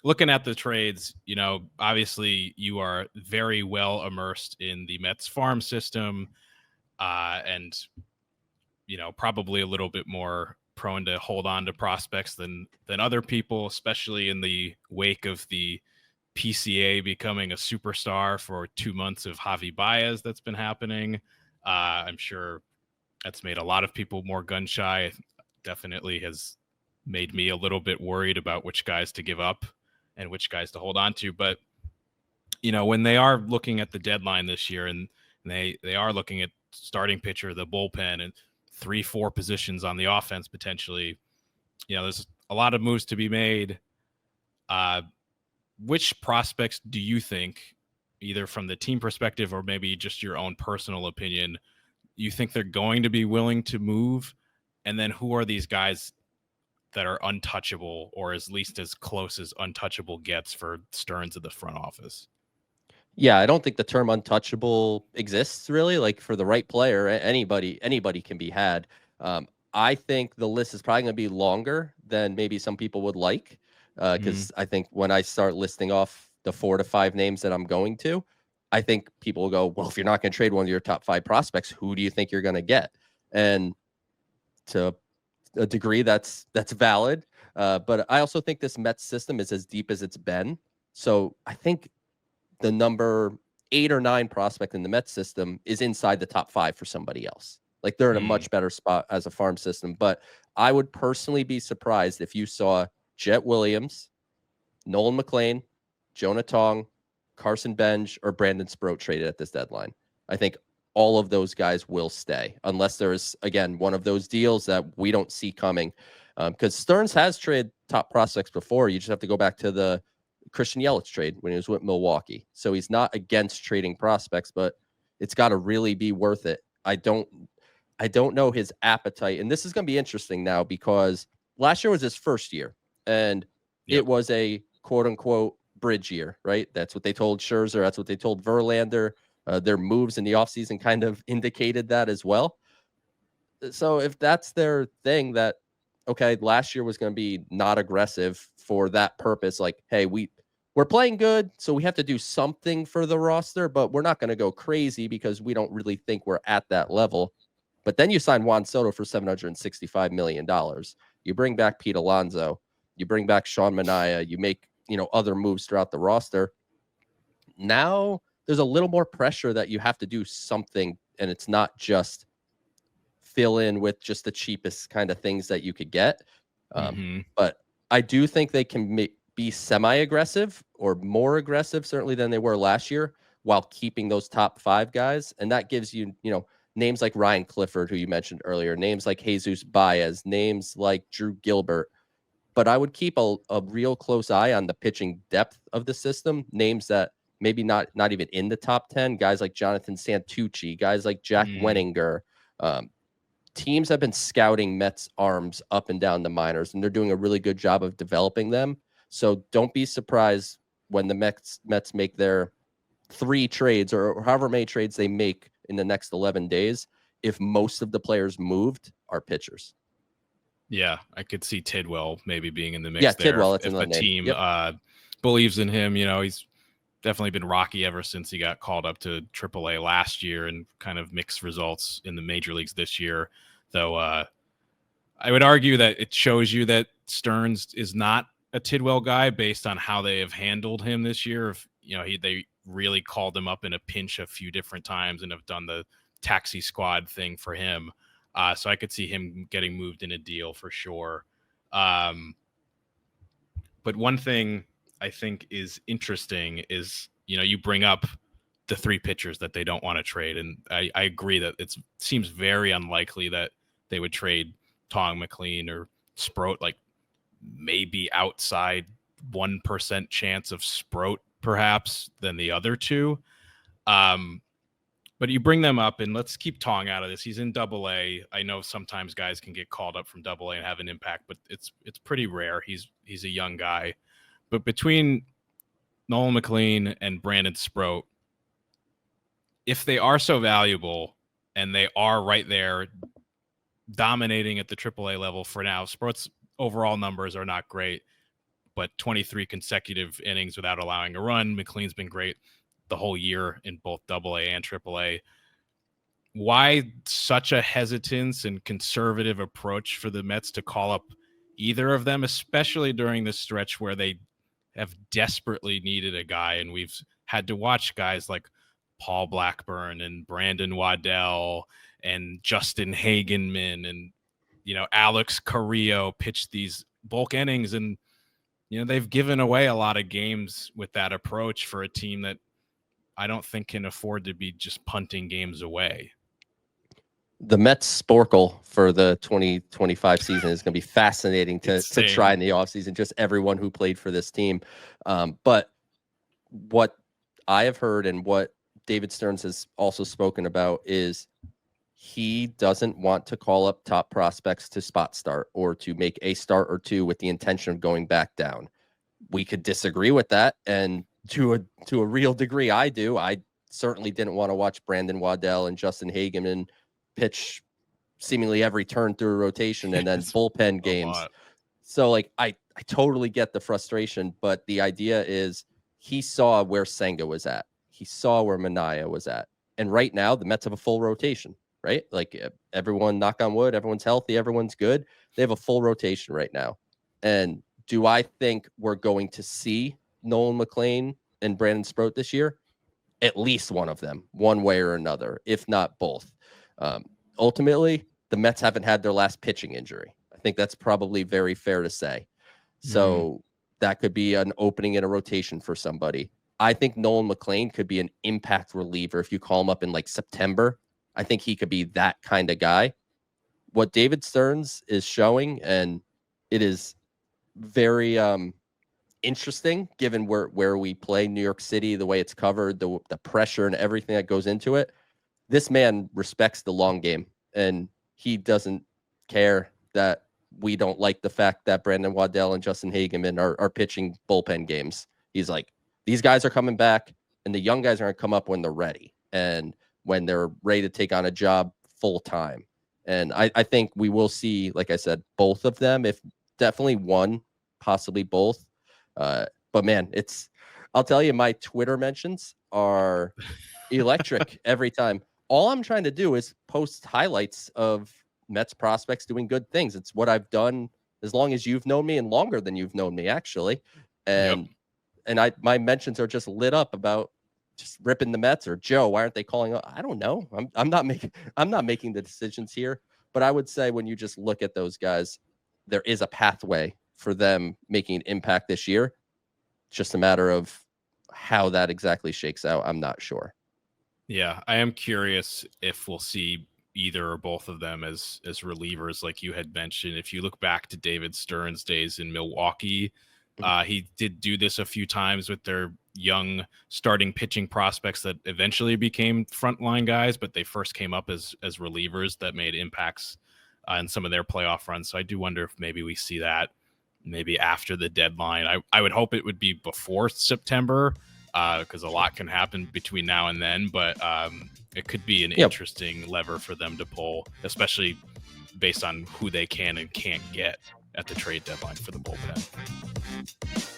looking at the trades, obviously you are very well immersed in the Mets farm system, and probably a little bit more prone to hold on to prospects than other people, especially in the wake of the PCA becoming a superstar for 2 months of Javi Baez that's been happening. I'm sure that's made a lot of people more gun shy. Definitely has made me a little bit worried about which guys to give up and which guys to hold on to. But when they are looking at the deadline this year, and they are looking at starting pitcher, the bullpen, and 3-4 positions on the offense potentially, there's a lot of moves to be made. Which prospects do you think, either from the team perspective or maybe just your own personal opinion, you think they're going to be willing to move? And then who are these guys that are untouchable, or at least as close as untouchable gets for Stearns at the front office? Yeah, I don't think the term untouchable exists really. Like for the right player, anybody can be had. I think the list is probably going to be longer than maybe some people would like, because I think when I start listing off the 4 to 5 names that I'm going to, I think people will go, well, if you're not going to trade one of your top 5 prospects, who do you think you're going to get? And to a degree, that's valid. But I also think this Mets system is as deep as it's been. So I think the number 8 or 9 prospect in the Mets system is inside the top 5 for somebody else. Like they're in a much better spot as a farm system. But I would personally be surprised if you saw Jet Williams, Nolan McLean, Jonah Tong, Carson Benj, or Brandon Sproat traded at this deadline. I think all of those guys will stay unless there's, again, one of those deals that we don't see coming. Because Stearns has traded top prospects before. You just have to go back to the Christian Yelich trade when he was with Milwaukee. So he's not against trading prospects, but it's got to really be worth it. I don't know his appetite. And this is going to be interesting now because last year was his first year and it was a quote unquote bridge year, right? That's what they told Scherzer. That's what they told Verlander. Their moves in the offseason kind of indicated that as well. So if that's their thing, that okay, last year was going to be not aggressive for that purpose. Like, hey, we're playing good, so we have to do something for the roster, but we're not going to go crazy because we don't really think we're at that level. But then you sign Juan Soto for $765 million. You bring back Pete Alonso. You bring back Sean Manaea. You make, other moves throughout the roster. Now there's a little more pressure that you have to do something, and it's not just fill in with just the cheapest kind of things that you could get. But I do think they can be semi-aggressive or more aggressive, certainly than they were last year, while keeping those top 5 guys. And that gives you, names like Ryan Clifford, who you mentioned earlier, names like Jesus Baez, names like Drew Gilbert. But I would keep a real close eye on the pitching depth of the system, names that maybe not even in the top 10, guys like Jonathan Santucci, guys like Jack Wenninger. Teams have been scouting Mets arms up and down the minors, and they're doing a really good job of developing them. So don't be surprised when the Mets make their 3 trades or however many trades they make in the next 11 days, if most of the players moved are pitchers. Yeah, I could see Tidwell maybe being in the mix. Yeah, there Tidwell, that's if another the name. team believes in him. He's definitely been rocky ever since he got called up to AAA last year and kind of mixed results in the major leagues this year. Though I would argue that it shows you that Stearns is not a Tidwell guy based on how they have handled him this year. If they really called him up in a pinch a few different times and have done the taxi squad thing for him. So I could see him getting moved in a deal for sure. But one thing I think is interesting is, you bring up the 3 pitchers that they don't want to trade. And I agree that it seems very unlikely that they would trade Tong, McLean, or Sproat. Like maybe outside 1% chance of Sproat perhaps than the other 2. But you bring them up, and let's keep Tong out of this. He's in AA. I know sometimes guys can get called up from AA and have an impact, but it's pretty rare. He's a young guy. But between Nolan McLean and Brandon Sproat, if they are so valuable and they are right there dominating at the AAA level for now, Sproat's overall numbers are not great. but 23 consecutive innings without allowing a run. McLean's been great the whole year in both AA and AAA. Why such a hesitance and conservative approach for the Mets to call up either of them, especially during this stretch where they have desperately needed a guy, and we've had to watch guys like Paul Blackburn and Brandon Waddell and Justin Hagenman and Alex Carrillo pitch these bulk innings, and they've given away a lot of games with that approach for a team that I don't think can afford to be just punting games away. The Mets Sporkle for the 2025 season is going to be fascinating to try in the offseason, just everyone who played for this team. But what I have heard and what David Stearns has also spoken about is he doesn't want to call up top prospects to spot start or to make a start or two with the intention of going back down. We could disagree with that, and to a real degree, I do. I certainly didn't want to watch Brandon Waddell and Justin Hageman pitch seemingly every turn through a rotation and then bullpen games. So like I totally get the frustration, but the idea is he saw where Senga was at. He saw where Minaya was at. And right now the Mets have a full rotation, right? Like everyone, knock on wood, everyone's healthy, everyone's good. They have a full rotation right now. And do I think we're going to see Nolan McLean and Brandon Sproat this year? At least one of them, one way or another, if not both. Ultimately, the Mets haven't had their last pitching injury. I think that's probably very fair to say. So that could be an opening in a rotation for somebody. I think Nolan McLean could be an impact reliever if you call him up in like September. I think he could be that kind of guy. What David Stearns is showing, and it is very interesting given where we play, New York City, the way it's covered, the pressure and everything that goes into it. This man respects the long game, and he doesn't care that we don't like the fact that Brandon Waddell and Justin Hageman are pitching bullpen games. He's like, these guys are coming back, and the young guys are going to come up when they're ready and when they're ready to take on a job full time. And I think we will see, like I said, both of them, if definitely one, possibly both. But man, I'll tell you, my Twitter mentions are electric every time. All I'm trying to do is post highlights of Mets prospects doing good things. It's what I've done as long as you've known me and longer than you've known me, actually. And my mentions are just lit up about just ripping the Mets or Joe. Why aren't they calling up? I don't know. I'm not making the decisions here. But I would say when you just look at those guys, there is a pathway for them making an impact this year. It's just a matter of how that exactly shakes out. I'm not sure. Yeah, I am curious if we'll see either or both of them as relievers, like you had mentioned. If you look back to David Stearns' days in Milwaukee, he did do this a few times with their young starting pitching prospects that eventually became frontline guys, but they first came up as relievers that made impacts in some of their playoff runs. So I do wonder if maybe we see that maybe after the deadline. I would hope it would be before September, because a lot can happen between now and then, but it could be an interesting lever for them to pull, especially based on who they can and can't get at the trade deadline for the bullpen.